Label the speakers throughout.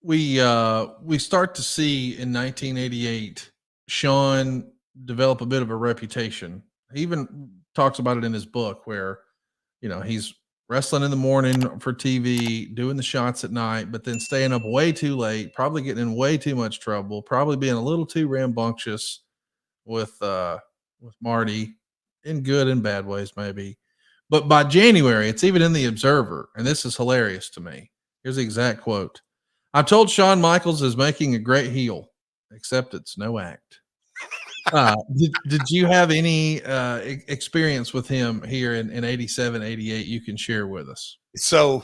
Speaker 1: we start to see in 1988 Shawn develop a bit of a reputation. He even talks about it in his book where he's wrestling in the morning for TV, doing the shots at night, but then staying up way too late, probably getting in way too much trouble, probably being a little too rambunctious with Marty in good and bad ways, maybe. But by January, it's even in the Observer, and this is hilarious to me. Here's the exact quote: "I'm told Shawn Michaels is making a great heel, except it's no act." Did you have any experience with him here in 87, 88 you can share with us?
Speaker 2: So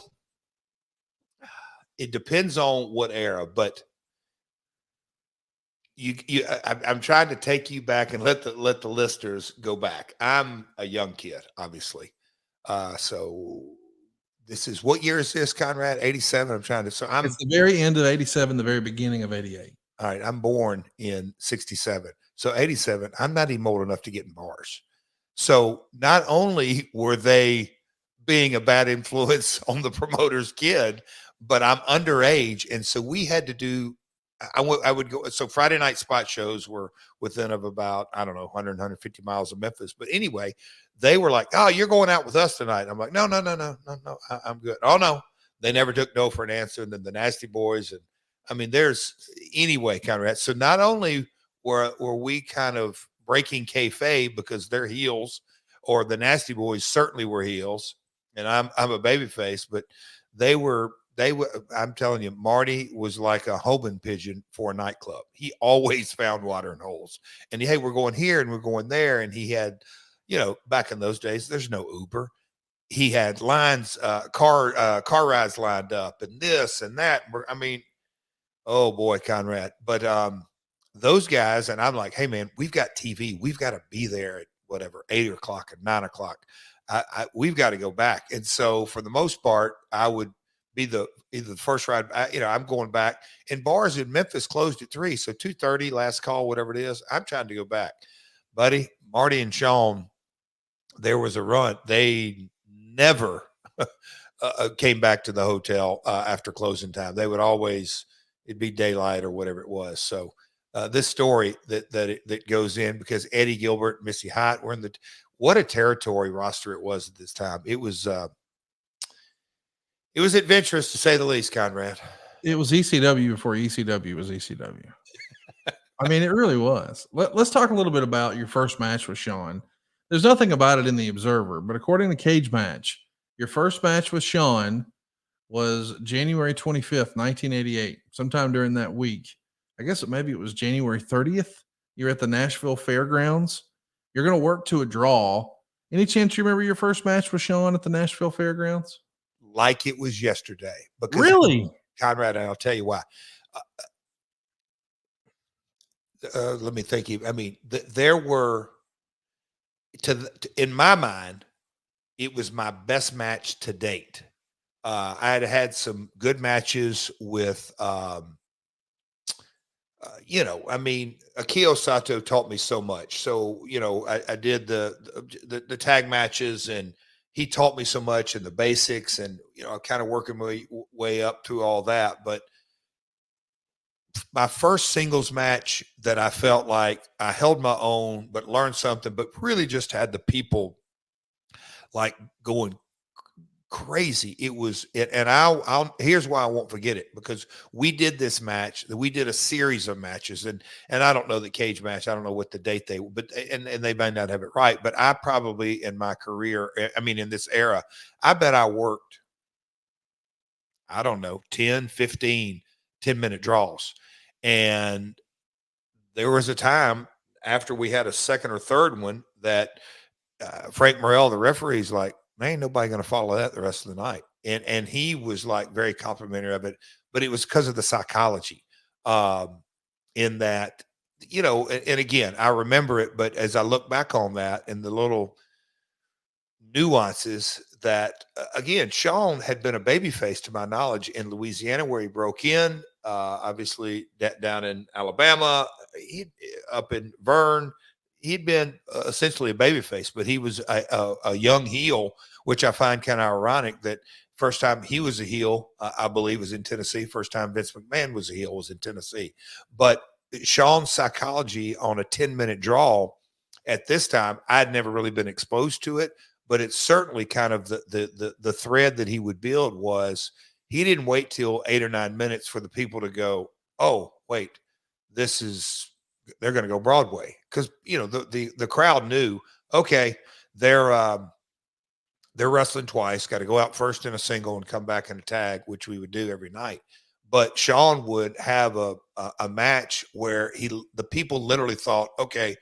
Speaker 2: it depends on what era, but I'm trying to take you back and let the listeners go back. I'm a young kid, obviously. So this is, what year is this, Conrad? 87. I'm trying to, so I'm,
Speaker 1: It's the very end of 87, the very beginning of 88.
Speaker 2: all right, I'm born in 67. So 87, I'm not even old enough to get in bars. So not only were they being a bad influence on the promoter's kid, but I'm underage. And so we had to do, I would go. So Friday night spot shows were within of about, I don't know, 100, 150 miles of Memphis. But anyway, they were like, "Oh, you're going out with us tonight." I'm like, no, no, no, no, no, no. I'm good. Oh, no. They never took no for an answer. And then the Nasty Boys. And I mean, there's anyway, Conrad. So not only were we kind of breaking kayfabe because they're heels, or the Nasty Boys certainly were heels, and I'm a babyface, but they were, I'm telling you, Marty was like a homing pigeon for a nightclub. He always found water in holes. And hey, we're going here and we're going there. And he had, back in those days, there's no Uber. He had lines, car rides lined up, and this and that. I mean, oh boy, Conrad. But those guys, and I'm like, hey man, we've got TV. We've got to be there at whatever, 8 o'clock or 9 o'clock. We've got to go back. And so for the most part, I would be either the first ride. I'm going back, and bars in Memphis closed at 3. So 2:30, last call, whatever it is. I'm trying to go back, buddy. Marty and Shawn, there was a run. They never came back to the hotel after closing time. They would always, it'd be daylight or whatever it was. So this story that goes in, because Eddie Gilbert, Missy Hyatt were in the, what a territory roster it was at this time. It was adventurous to say the least, Conrad.
Speaker 1: It was ECW before ECW was ECW. I mean, it really was. Let's talk a little bit about your first match with Shawn. There's nothing about it in the Observer, but according to Cage Match, your first match with Shawn was January 25th, 1988, sometime during that week. I guess maybe it was January 30th. You're at the Nashville Fairgrounds. You're going to work to a draw. Any chance you remember your first match with Shawn at the Nashville Fairgrounds?
Speaker 2: Like it was yesterday. Because
Speaker 1: really?
Speaker 2: Conrad, and I'll tell you why. Let me think. I mean, there were, in my mind, it was my best match to date. I had some good matches with, I mean, Akio Sato taught me so much. So, I did the tag matches, and he taught me so much in the basics, and, I'm kind of working my way up through all that. But my first singles match that I felt like I held my own, but learned something, but really just had the people like going crazy. It was it, and I'll here's why I won't forget it, because we did this match, we did a series of matches, and I don't know the Cage Match, I don't know what the date but and they may not have it right, but I probably in my career, I mean in this era, I bet I worked, I don't know, 10, 15 10-minute draws. And there was a time after we had a second or third one that Frank Morrell, the referee's like, man, ain't nobody going to follow that the rest of the night. And he was like very complimentary of it, but it was because of the psychology in that, and again, I remember it, but as I look back on that and the little nuances that, again, Shawn had been a babyface to my knowledge in Louisiana, where he broke in, obviously down in Alabama, up in Vern, he'd been essentially a babyface, but he was a young heel, which I find kind of ironic that First time he was a heel, I believe, was in Tennessee. First time Vince McMahon was a heel was in Tennessee. But Shawn's psychology on a 10-minute draw at this time, I'd never really been exposed to it, but it's certainly kind of the thread that he would build was he didn't wait till 8 or 9 minutes for the people to go, oh, wait, this is they're going to go Broadway. Because the crowd knew, okay, they're wrestling twice, got to go out first in a single and come back in a tag, which we would do every night. But Shawn would have a match where the people literally thought, okay,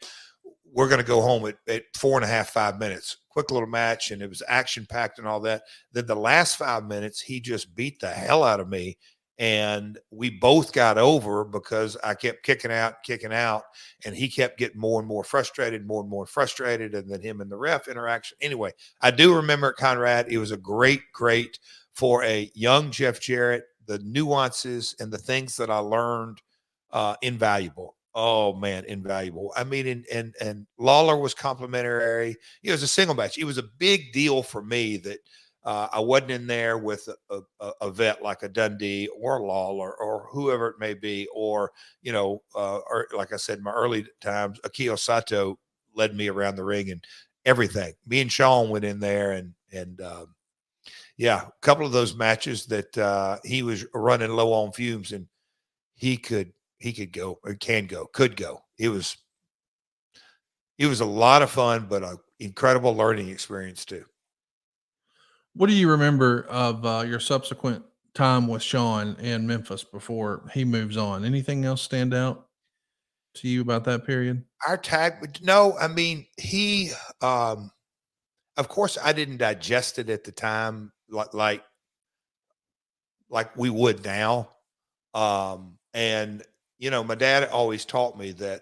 Speaker 2: we're going to go home at 4.5, 5 minutes. Quick little match, and it was action packed and all that. Then the last 5 minutes, he just beat the hell out of me. And we both got over because I kept kicking out, and he kept getting more and more frustrated. And then him and the ref interaction. Anyway, I do remember it, Conrad. It was a great for a young Jeff Jarrett. The nuances and the things that I learned, invaluable. Oh man, invaluable. I mean, and Lawler was complimentary. It was a single match. It was a big deal for me that I wasn't in there with a vet like a Dundee or Lawler or whoever it may be, or or like I said, in my early times, Akio Sato led me around the ring and everything. Me and Shawn went in there and yeah, a couple of those matches that he was running low on fumes, and he could go or could go. It was a lot of fun, but an incredible learning experience too.
Speaker 1: What do you remember of your subsequent time with Shawn in Memphis before he moves on? Anything else stand out to you about that period?
Speaker 2: Our tag, no, I mean, of course, I didn't digest it at the time like we would now. And my dad always taught me that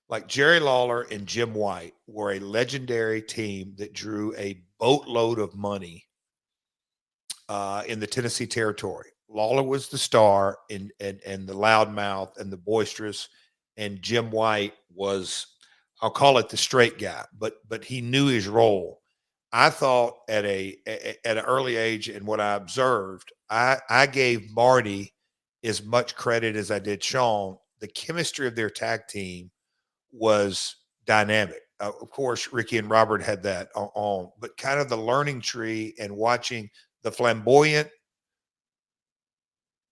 Speaker 2: like Jerry Lawler and Jim White were a legendary team that drew a boatload of money in the Tennessee territory. Lawler was the star and the loudmouth and the boisterous, and Jim White was, I'll call it the straight guy, but he knew his role. I thought at an early age, and what I observed, I gave Marty as much credit as I did Shawn. The chemistry of their tag team was dynamic. Of course, Ricky and Robert had that on, but kind of the learning tree and watching the flamboyant,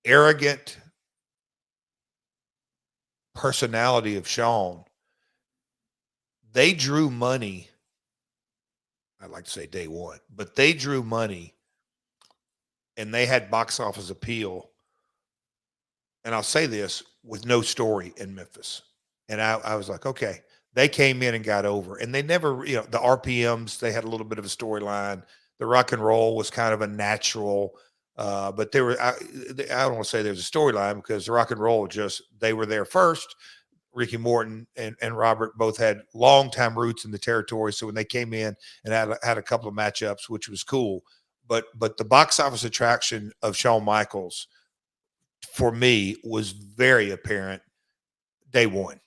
Speaker 2: arrogant personality of Shawn, they drew money. I'd like to say day one, but they drew money and they had box office appeal. And I'll say this with no story in Memphis. And I was like, okay, they came in and got over, and they never, the RPMs, they had a little bit of a storyline. The rock and roll was kind of a natural, but there were, I don't want to say there's a storyline because the rock and roll they were there first. Ricky Morton and Robert both had long time roots in the territory. So when they came in and had a couple of matchups, which was cool, but the box office attraction of Shawn Michaels for me was very apparent day one.